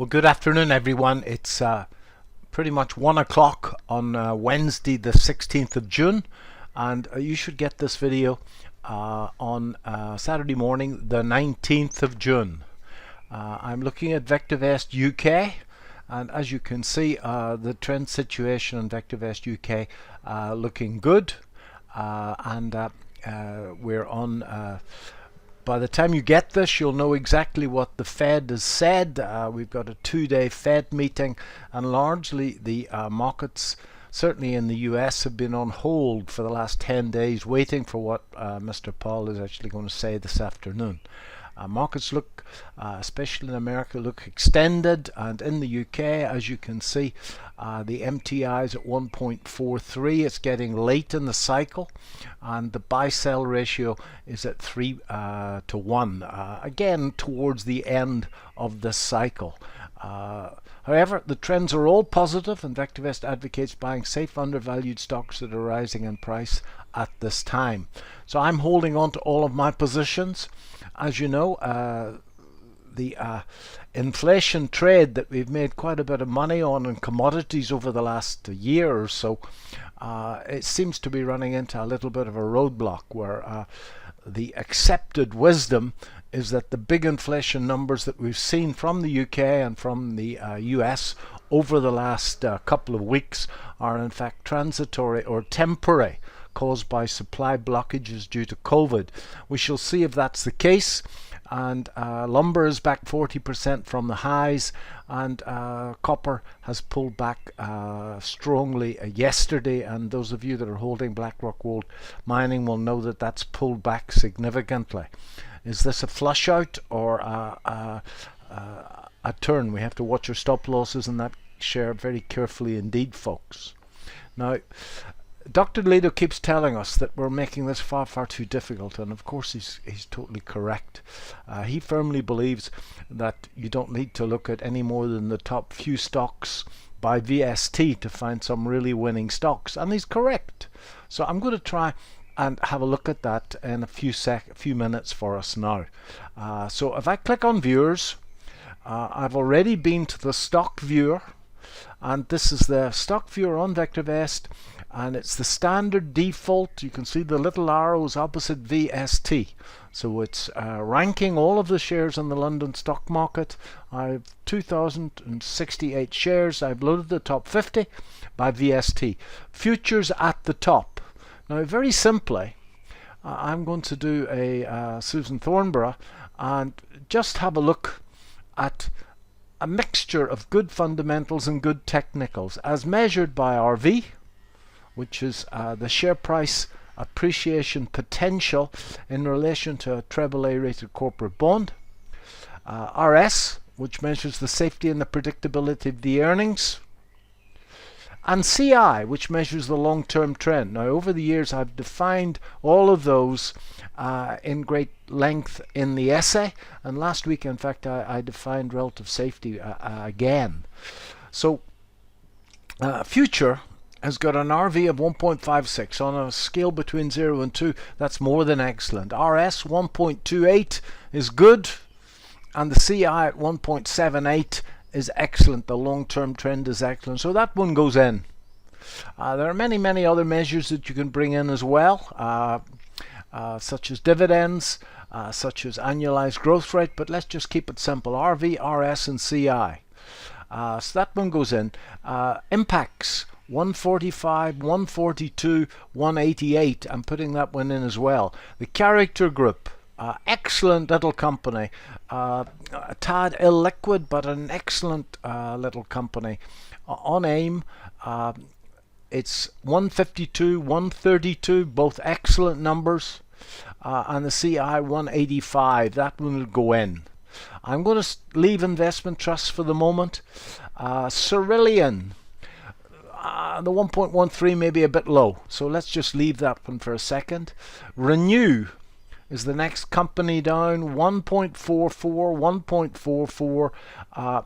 Well, good afternoon, everyone. It's pretty much 1 o'clock on Wednesday, the 16th of June, and you should get this video on Saturday morning, the 19th of June. I'm looking at VectorVest UK, and as you can see, the trend situation in VectorVest UK looking good, and we're on. By the time you get this, you'll know exactly what the Fed has said. We've got a 2-day Fed meeting, and largely the markets, certainly in the US, have been on hold for the last 10 days, waiting for what Mr. Powell is actually going to say this afternoon. Markets look, especially in America, look extended, and in the UK, as you can see, the MTI is at 1.43. It's getting late in the cycle, and the buy-sell ratio is at 3 to 1, again towards the end of this cycle. However, the trends are all positive, and VectorVest advocates buying safe, undervalued stocks that are rising in price at this time. So I'm holding on to all of my positions. As you know, the inflation trade that we've made quite a bit of money on in commodities over the last year or so, it seems to be running into a little bit of a roadblock where the accepted wisdom is that the big inflation numbers that we've seen from the UK and from the US over the last couple of weeks are in fact transitory or temporary, caused by supply blockages due to COVID. We shall see if that's the case. And lumber is back 40% from the highs, and copper has pulled back strongly yesterday, and those of you that are holding BlackRock Gold Mining will know that that's pulled back significantly. Is this a flush out or a turn? We have to watch our stop losses in that share very carefully indeed, folks. Now, Dr. Ledo keeps telling us that we're making this far too difficult, and of course he's totally correct. He firmly believes that you don't need to look at any more than the top few stocks by VST to find some really winning stocks, and he's correct. So I'm going to try and have a look at that in a few minutes for us now. So if I click on viewers, I've already been to the stock viewer, and this is the stock viewer on VectorVest, and it's the standard default. You can see the little arrows opposite VST, so it's ranking all of the shares in the London stock market. I've 2,068 shares. I've loaded the top 50 by VST. Futures at the top. Now, very simply, I'm going to do a Susan Thornborough and just have a look at a mixture of good fundamentals and good technicals as measured by RV, which is the share price appreciation potential in relation to a AAA rated corporate bond, RS, which measures the safety and the predictability of the earnings, and CI, which measures the long-term trend. Now, over the years, I've defined all of those in great length in the essay, and last week, in fact, I defined relative safety again. So, future has got an RV of 1.56 on a scale between 0 and 2. That's more than excellent. RS 1.28 is good, and the CI at 1.78 is excellent. The long-term trend is excellent, so that one goes in. There are many other measures that you can bring in as well, such as dividends, such as annualized growth rate, but let's just keep it simple: RV, RS, and CI. So that one goes in. Impacts 145, 142, 188. I'm putting that one in as well. The character group, excellent little company, a tad illiquid, but an excellent little company. On AIM, it's 152, 132, both excellent numbers, and the CI 185. That one will go in. I'm going to leave investment trusts for the moment. Cerillion, the 1.13 may be a bit low, so let's just leave that one for a second. Renew is the next company down, 1.44, 1.44,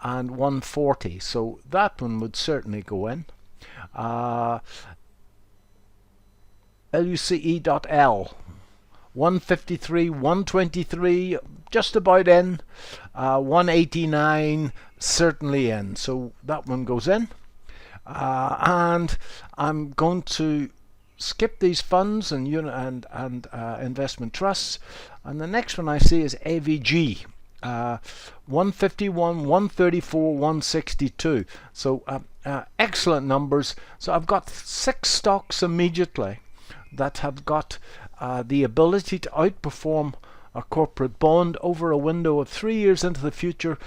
and 140, so that one would certainly go in. LUCE.L, 153, 123, just about in. 189 certainly in, so that one goes in. And I'm going to skip these funds and investment trusts, and the next one I see is AVG. 151, 134, 162. So excellent numbers. So I've got 6 stocks immediately that have got the ability to outperform a corporate bond over a window of 3 years into the future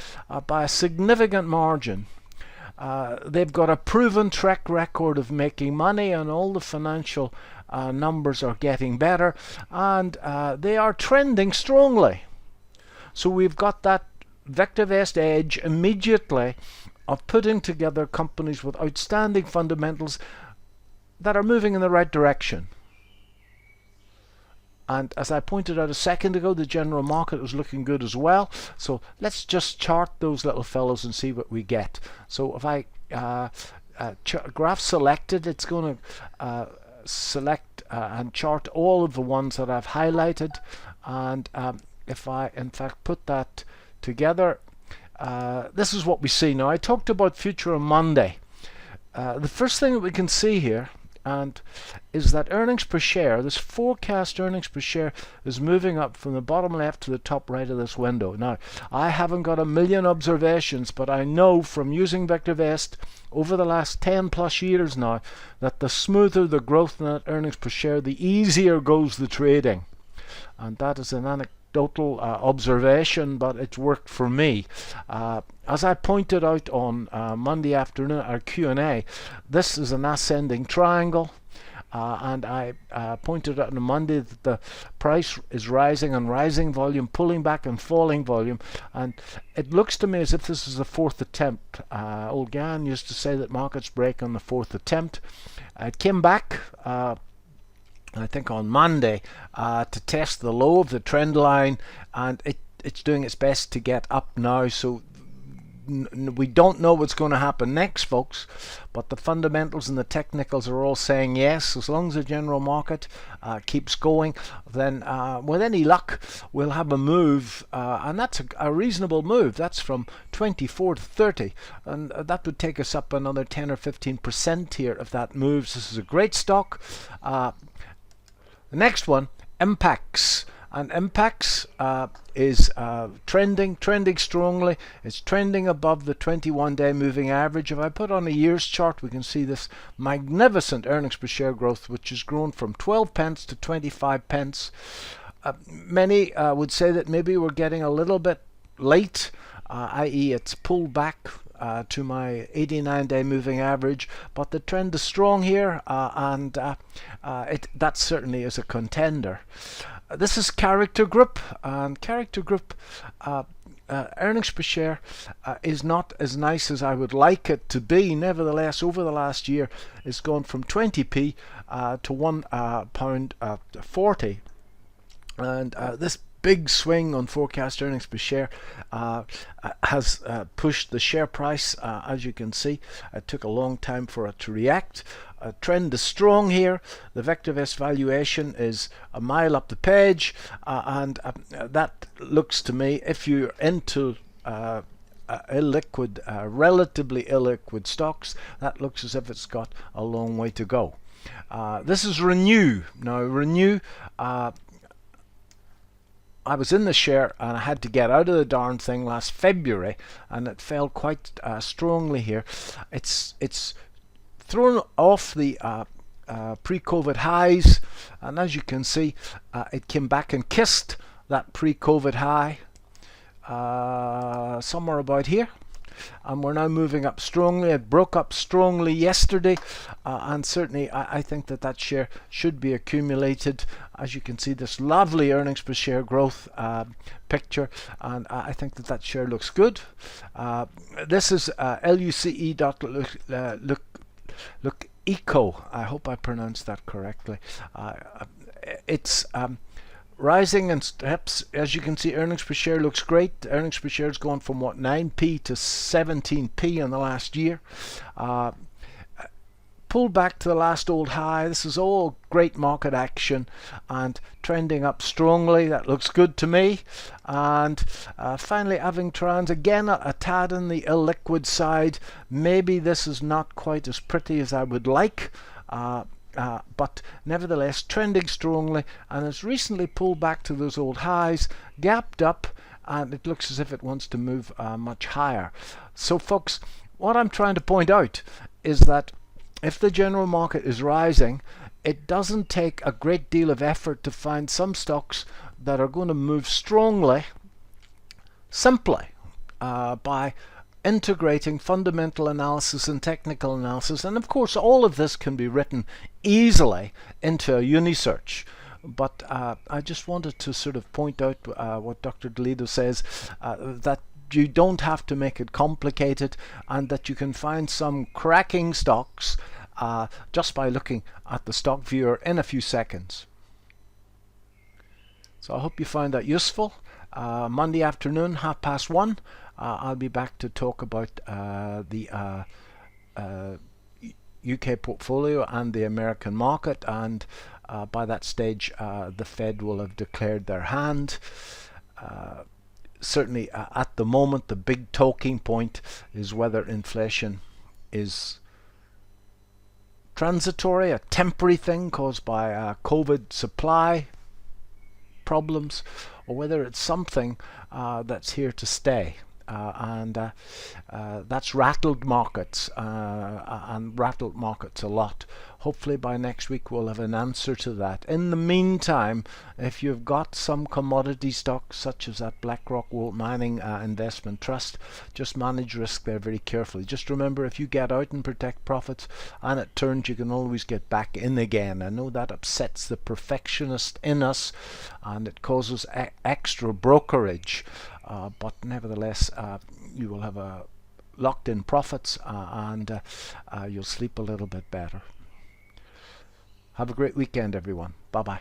by a significant margin. They've got a proven track record of making money, and all the financial numbers are getting better, and they are trending strongly. So we've got that VectorVest edge immediately of putting together companies with outstanding fundamentals that are moving in the right direction. And as I pointed out a second ago, the general market was looking good as well. So let's just chart those little fellows and see what we get. So if I graph selected, it's going to select and chart all of the ones that I've highlighted. And if I in fact put that together, this is what we see. Now I talked about future on Monday. The first thing that we can see here is that earnings per share, this forecast earnings per share, is moving up from the bottom left to the top right of this window. Now I haven't got a million observations, but I know from using VectorVest over the last 10 plus years now that the smoother the growth in that earnings per share, the easier goes the trading. And that is an anecdotal observation, but it's worked for me. As I pointed out on Monday afternoon at our Q&A, this is an ascending triangle, and I pointed out on Monday that the price is rising and rising volume, pulling back and falling volume, and it looks to me as if this is the 4th attempt. Old Gan used to say that markets break on the 4th attempt. It came back I think on Monday to test the low of the trend line, and it's doing its best to get up now. So we don't know what's going to happen next, folks, but the fundamentals and the technicals are all saying yes. As long as the general market keeps going, then with any luck we'll have a move, and that's a reasonable move. That's from 24 to 30, and that would take us up another 10 or 15% here if that moves. This is a great stock. The next one, Impax. And Impax is trending strongly. It's trending above the 21-day moving average. If I put on a year's chart, we can see this magnificent earnings per share growth, which has grown from 12 pence to 25 pence. Many would say that maybe we're getting a little bit late, i.e. it's pulled back to my 89-day moving average, but the trend is strong here, and that certainly is a contender. This is Character Group, and Character Group earnings per share is not as nice as I would like it to be. Nevertheless, over the last year, it's gone from 20p to £1.40, and this big swing on forecast earnings per share has pushed the share price. As you can see, it took a long time for it to react. Trend is strong here. The VectorVest valuation is a mile up the page, and that looks to me, if you're into illiquid, relatively illiquid stocks, that looks as if it's got a long way to go. This is Renew. Now Renew, I was in the share and I had to get out of the darn thing last February, and it fell quite strongly here. It's thrown off the pre-COVID highs, and as you can see, it came back and kissed that pre-COVID high somewhere about here, and we're now moving up strongly. It broke up strongly yesterday, and certainly I think that share should be accumulated. As you can see, this lovely earnings per share growth picture, and I think that share looks good. This is Look Eco. I hope I pronounced that correctly. It's rising in steps. As you can see, earnings per share looks great. Earnings per share has gone from 9p to 17p in the last year. pulled back to the last old high. This is all great market action and trending up strongly. That looks good to me. And finally, Avingtrans again a tad on the illiquid side. Maybe this is not quite as pretty as I would like. But nevertheless trending strongly, and has recently pulled back to those old highs, gapped up, and it looks as if it wants to move much higher. So folks, what I'm trying to point out is that if the general market is rising, it doesn't take a great deal of effort to find some stocks that are going to move strongly simply by integrating fundamental analysis and technical analysis. And of course all of this can be written easily into a Unisearch, but I just wanted to sort of point out what Dr. Toledo says, that you don't have to make it complicated, and that you can find some cracking stocks just by looking at the stock viewer in a few seconds. So I hope you find that useful. Monday afternoon, 1:30, I'll be back to talk about the UK portfolio and the American market, and by that stage the Fed will have declared their hand. Certainly at the moment the big talking point is whether inflation is transitory, a temporary thing caused by COVID supply problems, or whether it's something that's here to stay. And that's rattled markets and rattled markets a lot. Hopefully by next week we'll have an answer to that. In the meantime, if you've got some commodity stocks such as that BlackRock Gold Mining Investment Trust, just manage risk there very carefully. Just remember, if you get out and protect profits and it turns, you can always get back in again. I know that upsets the perfectionist in us and it causes extra brokerage. But nevertheless, you will have locked in profits and you'll sleep a little bit better. Have a great weekend, everyone. Bye bye.